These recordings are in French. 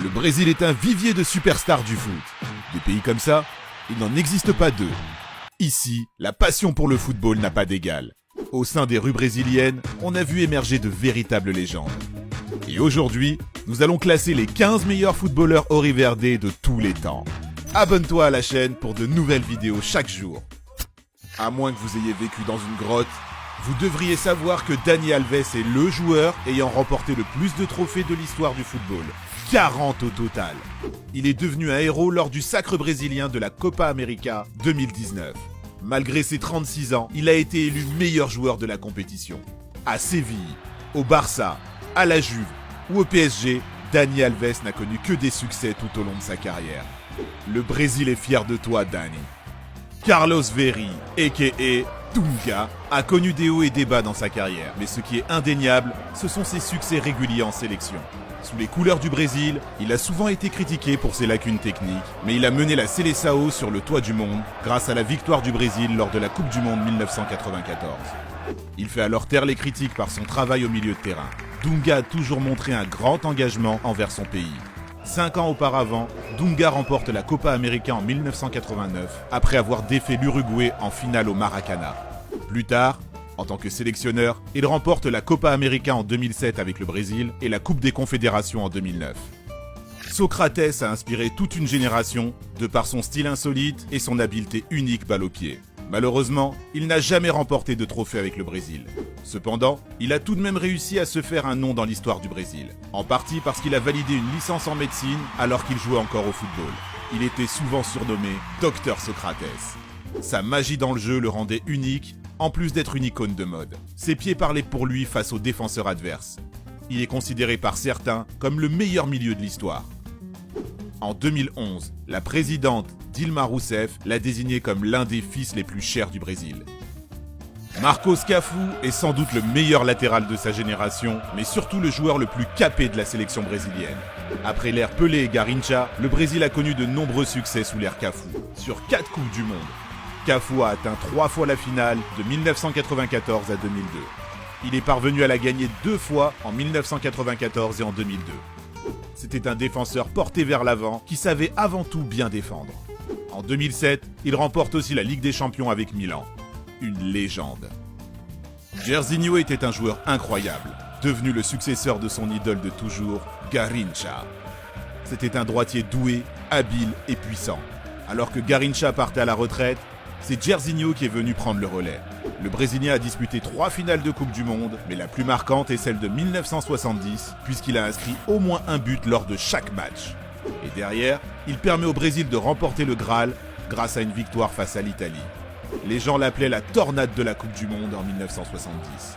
Le Brésil est un vivier de superstars du foot. Des pays comme ça, il n'en existe pas deux. Ici, la passion pour le football n'a pas d'égal. Au sein des rues brésiliennes, on a vu émerger de véritables légendes. Et aujourd'hui, nous allons classer les 15 meilleurs footballeurs auriverdés de tous les temps. Abonne-toi à la chaîne pour de nouvelles vidéos chaque jour. À moins que vous ayez vécu dans une grotte, vous devriez savoir que Dani Alves est le joueur ayant remporté le plus de trophées de l'histoire du football. 40 au total. Il est devenu un héros lors du sacre brésilien de la Copa América 2019. Malgré ses 36 ans, il a été élu meilleur joueur de la compétition. À Séville, au Barça, à la Juve ou au PSG, Dani Alves n'a connu que des succès tout au long de sa carrière. Le Brésil est fier de toi, Dani. Carlos Véry, a.k.a. Dunga, a connu des hauts et des bas dans sa carrière. Mais ce qui est indéniable, ce sont ses succès réguliers en sélection. Sous les couleurs du Brésil, il a souvent été critiqué pour ses lacunes techniques, mais il a mené la Seleção sur le toit du monde grâce à la victoire du Brésil lors de la Coupe du Monde 1994. Il fait alors taire les critiques par son travail au milieu de terrain. Dunga a toujours montré un grand engagement envers son pays. 5 ans auparavant, Dunga remporte la Copa América en 1989 après avoir défait l'Uruguay en finale au Maracana. Plus tard, en tant que sélectionneur, il remporte la Copa América en 2007 avec le Brésil et la Coupe des Confédérations en 2009. Socrates a inspiré toute une génération de par son style insolite et son habileté unique balle au pied. Malheureusement, il n'a jamais remporté de trophée avec le Brésil. Cependant, il a tout de même réussi à se faire un nom dans l'histoire du Brésil. En partie parce qu'il a validé une licence en médecine alors qu'il jouait encore au football. Il était souvent surnommé Dr Socrates. Sa magie dans le jeu le rendait unique, en plus d'être une icône de mode. Ses pieds parlaient pour lui face aux défenseurs adverses. Il est considéré par certains comme le meilleur milieu de l'histoire. En 2011, la présidente Dilma Rousseff l'a désigné comme l'un des fils les plus chers du Brésil. Marcos Cafu est sans doute le meilleur latéral de sa génération, mais surtout le joueur le plus capé de la sélection brésilienne. Après l'ère Pelé et Garrincha, le Brésil a connu de nombreux succès sous l'ère Cafu. Sur 4 Coupes du Monde, Cafu a atteint 3 fois la finale de 1994 à 2002. Il est parvenu à la gagner 2 fois en 1994 et en 2002. C'était un défenseur porté vers l'avant qui savait avant tout bien défendre. En 2007, il remporte aussi la Ligue des Champions avec Milan. Une légende. Jairzinho était un joueur incroyable, devenu le successeur de son idole de toujours, Garrincha. C'était un droitier doué, habile et puissant. Alors que Garrincha partait à la retraite, c'est Jairzinho qui est venu prendre le relais. Le Brésilien a disputé 3 finales de Coupe du Monde, mais la plus marquante est celle de 1970, puisqu'il a inscrit au moins un but lors de chaque match. Et derrière, il permet au Brésil de remporter le Graal grâce à une victoire face à l'Italie. Les gens l'appelaient la tornade de la Coupe du Monde en 1970.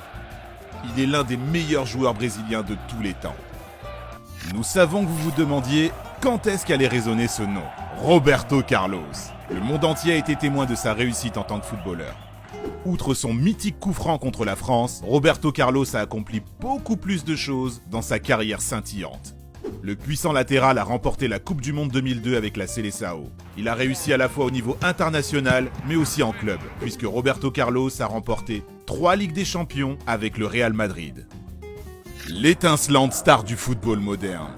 Il est l'un des meilleurs joueurs brésiliens de tous les temps. Nous savons que vous vous demandiez quand est-ce qu'allait résonner ce nom, Roberto Carlos. Le monde entier a été témoin de sa réussite en tant que footballeur. Outre son mythique coup franc contre la France, Roberto Carlos a accompli beaucoup plus de choses dans sa carrière scintillante. Le puissant latéral a remporté la Coupe du Monde 2002 avec la Seleção. Il a réussi à la fois au niveau international, mais aussi en club, puisque Roberto Carlos a remporté 3 Ligues des Champions avec le Real Madrid. L'étincelante star du football moderne.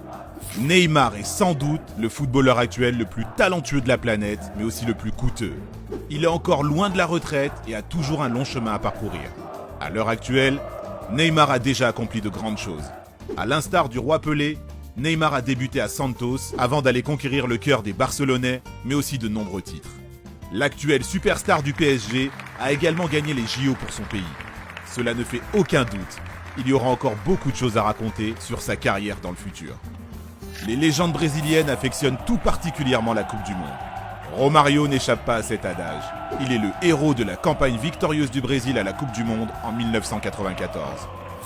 Neymar est sans doute le footballeur actuel le plus talentueux de la planète, mais aussi le plus coûteux. Il est encore loin de la retraite et a toujours un long chemin à parcourir. À l'heure actuelle, Neymar a déjà accompli de grandes choses. À l'instar du roi Pelé, Neymar a débuté à Santos avant d'aller conquérir le cœur des Barcelonais, mais aussi de nombreux titres. L'actuel superstar du PSG a également gagné les JO pour son pays. Cela ne fait aucun doute, il y aura encore beaucoup de choses à raconter sur sa carrière dans le futur. Les légendes brésiliennes affectionnent tout particulièrement la Coupe du Monde. Romario n'échappe pas à cet adage. Il est le héros de la campagne victorieuse du Brésil à la Coupe du Monde en 1994.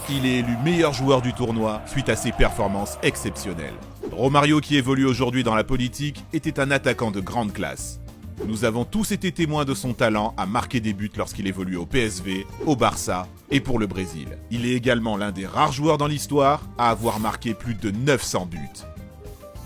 Il est élu meilleur joueur du tournoi suite à ses performances exceptionnelles. Romario, qui évolue aujourd'hui dans la politique, était un attaquant de grande classe. Nous avons tous été témoins de son talent à marquer des buts lorsqu'il évolue au PSV, au Barça et pour le Brésil. Il est également l'un des rares joueurs dans l'histoire à avoir marqué plus de 900 buts.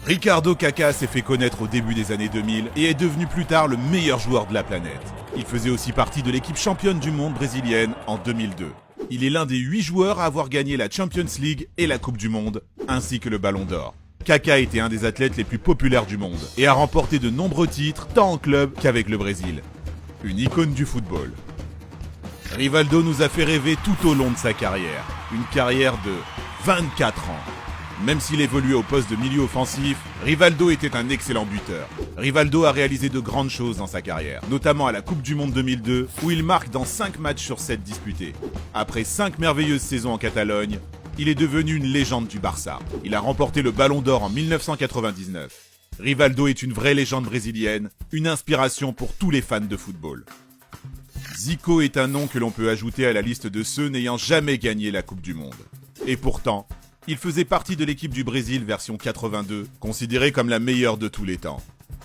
Ricardo Kaká s'est fait connaître au début des années 2000 et est devenu plus tard le meilleur joueur de la planète. Il faisait aussi partie de l'équipe championne du monde brésilienne en 2002. Il est l'un des 8 joueurs à avoir gagné la Champions League et la Coupe du Monde, ainsi que le Ballon d'Or. Kaká était un des athlètes les plus populaires du monde et a remporté de nombreux titres tant en club qu'avec le Brésil. Une icône du football. Rivaldo nous a fait rêver tout au long de sa carrière. Une carrière de 24 ans. Même s'il évoluait au poste de milieu offensif, Rivaldo était un excellent buteur. Rivaldo a réalisé de grandes choses dans sa carrière, notamment à la Coupe du Monde 2002, où il marque dans 5 matchs sur 7 disputés. Après 5 merveilleuses saisons en Catalogne, il est devenu une légende du Barça. Il a remporté le Ballon d'Or en 1999. Rivaldo est une vraie légende brésilienne, une inspiration pour tous les fans de football. Zico est un nom que l'on peut ajouter à la liste de ceux n'ayant jamais gagné la Coupe du Monde. Et pourtant, il faisait partie de l'équipe du Brésil version 82, considérée comme la meilleure de tous les temps.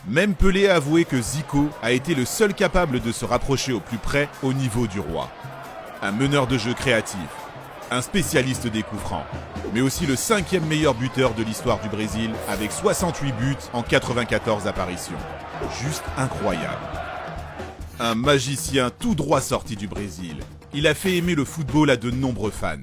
Même Pelé a avoué que Zico a été le seul capable de se rapprocher au plus près au niveau du roi. Un meneur de jeu créatif, un spécialiste des coups francs, mais aussi le 5e meilleur buteur de l'histoire du Brésil avec 68 buts en 94 apparitions. Juste incroyable. Un magicien tout droit sorti du Brésil. Il a fait aimer le football à de nombreux fans.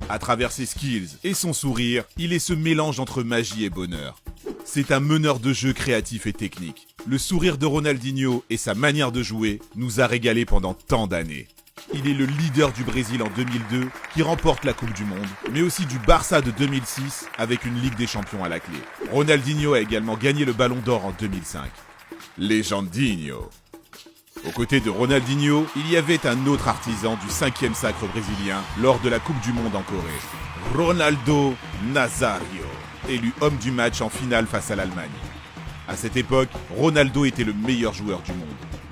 À travers ses skills et son sourire, il est ce mélange entre magie et bonheur. C'est un meneur de jeu créatif et technique. Le sourire de Ronaldinho et sa manière de jouer nous a régalés pendant tant d'années. Il est le leader du Brésil en 2002 qui remporte la Coupe du Monde, mais aussi du Barça de 2006 avec une Ligue des Champions à la clé. Ronaldinho a également gagné le Ballon d'Or en 2005. Légendinho. Aux côtés de Ronaldinho, il y avait un autre artisan du 5e sacre brésilien lors de la Coupe du Monde en Corée. Ronaldo Nazário, élu homme du match en finale face à l'Allemagne. À cette époque, Ronaldo était le meilleur joueur du monde.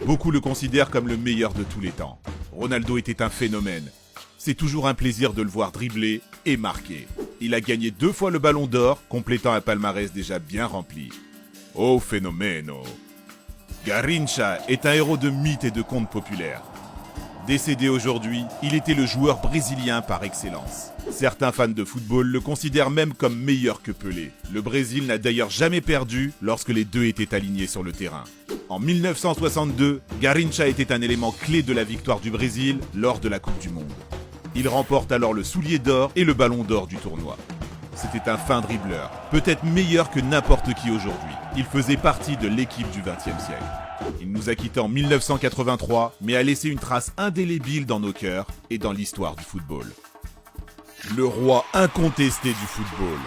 Beaucoup le considèrent comme le meilleur de tous les temps. Ronaldo était un phénomène. C'est toujours un plaisir de le voir dribbler et marquer. Il a gagné 2 fois le Ballon d'Or, complétant un palmarès déjà bien rempli. Oh phénomèno! Garrincha est un héros de mythes et de contes populaires. Décédé aujourd'hui, il était le joueur brésilien par excellence. Certains fans de football le considèrent même comme meilleur que Pelé. Le Brésil n'a d'ailleurs jamais perdu lorsque les deux étaient alignés sur le terrain. En 1962, Garrincha était un élément clé de la victoire du Brésil lors de la Coupe du Monde. Il remporte alors le soulier d'or et le ballon d'or du tournoi. C'était un fin dribbleur, peut-être meilleur que n'importe qui aujourd'hui. Il faisait partie de l'équipe du XXe siècle. Il nous a quittés en 1983, mais a laissé une trace indélébile dans nos cœurs et dans l'histoire du football. Le roi incontesté du football.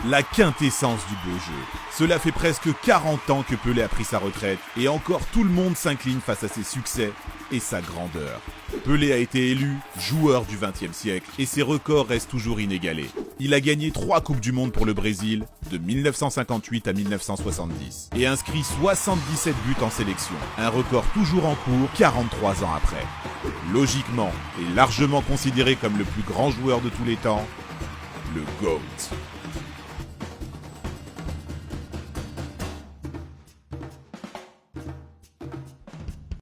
La quintessence du beau jeu. Cela fait presque 40 ans que Pelé a pris sa retraite et encore tout le monde s'incline face à ses succès et sa grandeur. Pelé a été élu joueur du XXe siècle et ses records restent toujours inégalés. Il a gagné 3 Coupes du Monde pour le Brésil, de 1958 à 1970, et inscrit 77 buts en sélection, un record toujours en cours 43 ans après. Logiquement, et largement considéré comme le plus grand joueur de tous les temps, le GOAT.